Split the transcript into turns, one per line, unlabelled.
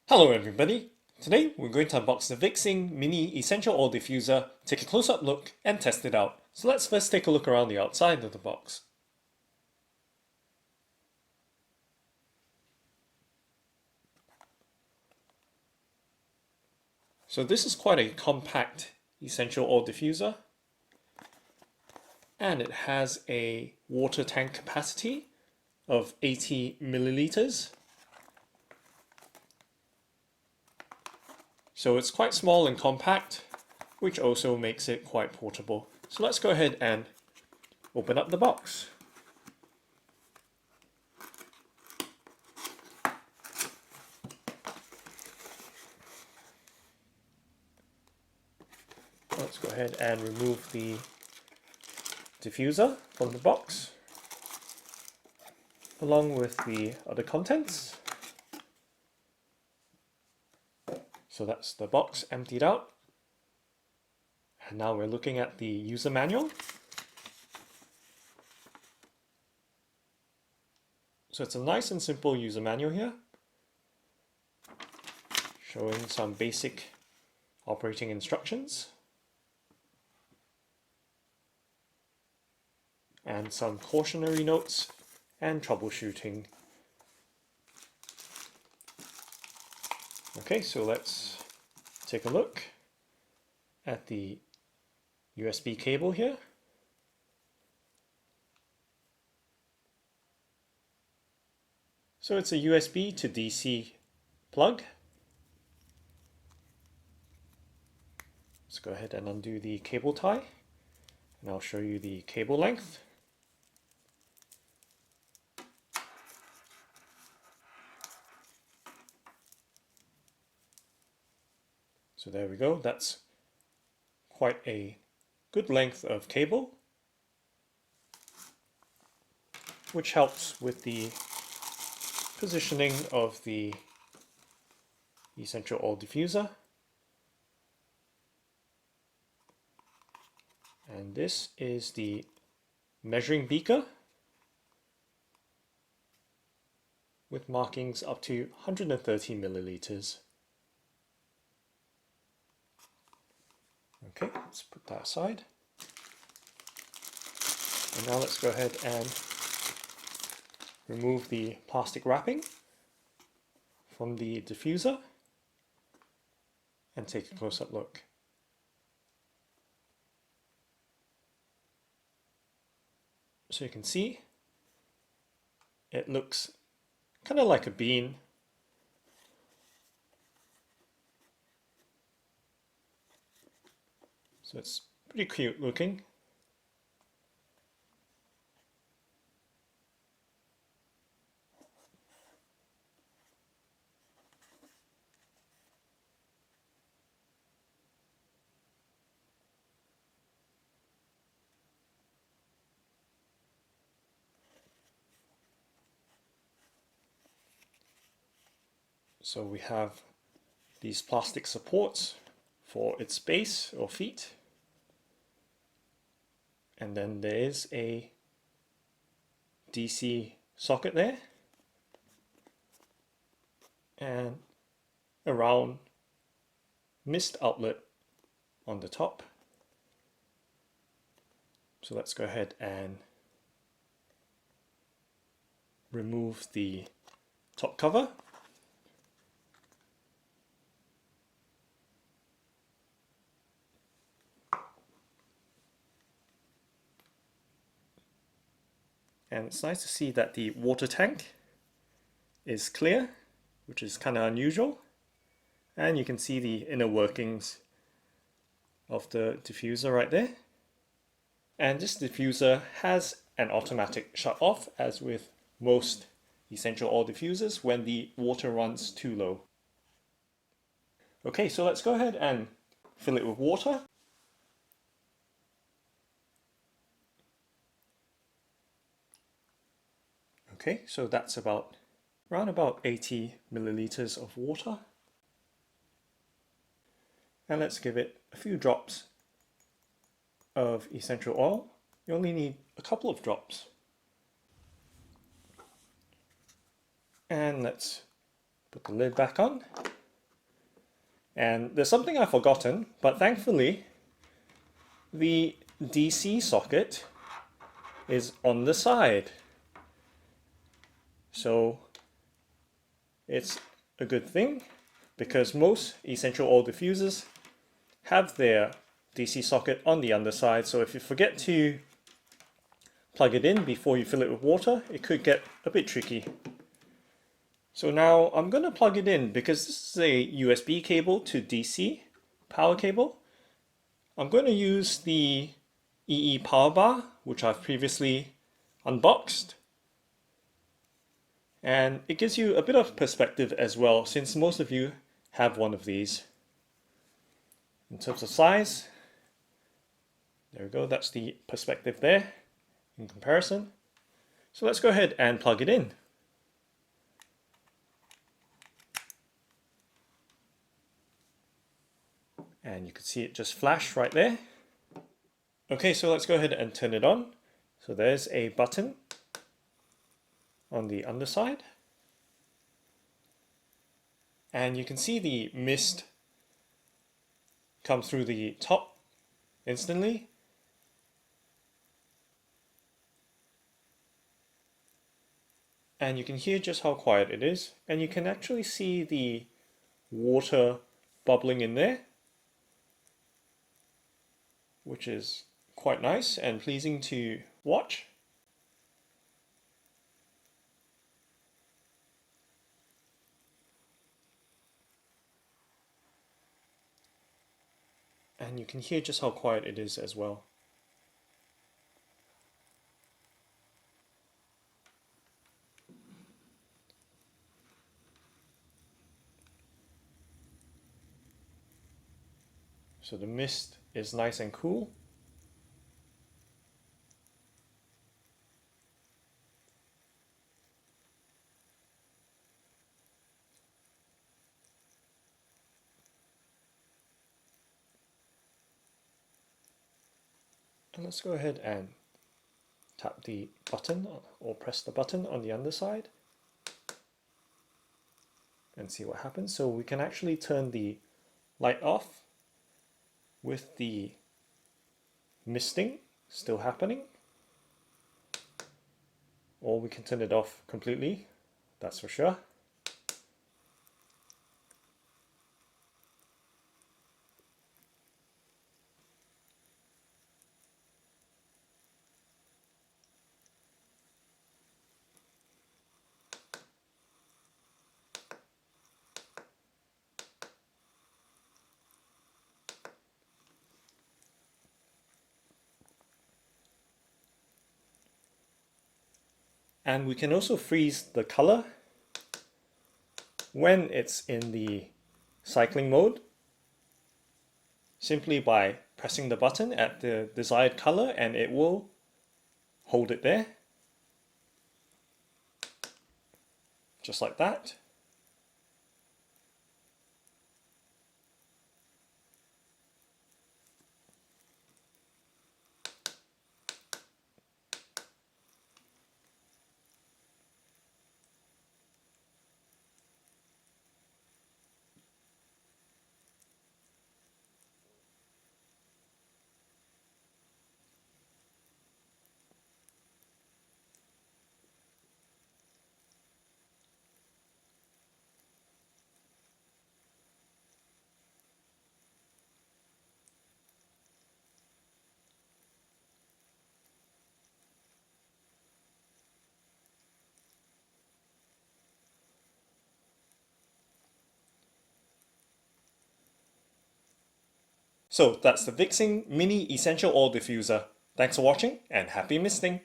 Hello everybody! Today we're going to unbox the VicTsing Mini Essential Oil Diffuser, take a close-up look and test it out. So let's first take a look around the outside of the box. So this is quite a compact essential oil diffuser, and it has a water tank capacity of 80 milliliters. So it's quite small and compact, which also makes it quite portable. So let's go ahead and open up the box. Let's go ahead and remove the diffuser from the box, along with the other contents. So that's the box emptied out. And now we're looking at the user manual. So it's a nice and simple user manual here, showing some basic operating instructions and some cautionary notes and troubleshooting. Okay, so let's take a look at the USB cable here. So it's a USB to DC plug. Let's go ahead and undo the cable tie, and I'll show you the cable length. So there we go, that's quite a good length of cable, which helps with the positioning of the essential oil diffuser. And this is the measuring beaker with markings up to 130 milliliters. Okay, let's put that aside. And now let's go ahead and remove the plastic wrapping from the diffuser and take a close-up look. So you can see it looks kind of like a bean. So it's pretty cute looking. So we have these plastic supports for its base or feet. And then there is a DC socket there, and a round mist outlet on the top. So let's go ahead and remove the top cover. And it's nice to see that the water tank is clear, which is kind of unusual. And you can see the inner workings of the diffuser right there. And this diffuser has an automatic shut off, as with most essential oil diffusers, when the water runs too low. Okay, so let's go ahead and fill it with water. Okay, so that's around about 80 milliliters of water. And let's give it a few drops of essential oil. You only need a couple of drops. And let's put the lid back on And there's something I've forgotten, but thankfully the DC socket is on the side. So it's a good thing because most essential oil diffusers have their DC socket on the underside. So if you forget to plug it in before you fill it with water, it could get a bit tricky. So now I'm going to plug it in because this is a USB cable to DC power cable. I'm going to use the EE power bar, which I've previously unboxed. And it gives you a bit of perspective as well, since most of you have one of these. In terms of size, there we go, that's the perspective there in comparison. So let's go ahead and plug it in. And you can see it just flash right there. Okay, so let's go ahead and turn it on. So there's a button on the underside. And you can see the mist come through the top instantly. And you can hear just how quiet it is. And you can actually see the water bubbling in there, which is quite nice and pleasing to watch. And you can hear just how quiet it is as well. So the mist is nice and cool. And let's go ahead and tap the button or press the button on the underside and see what happens. So we can actually turn the light off with the misting still happening, or we can turn it off completely, that's for sure. And we can also freeze the color when it's in the cycling mode, simply by pressing the button at the desired color and it will hold it there, just like that. So that's the VicTsing Mini Essential Oil Diffuser. Thanks for watching and happy misting!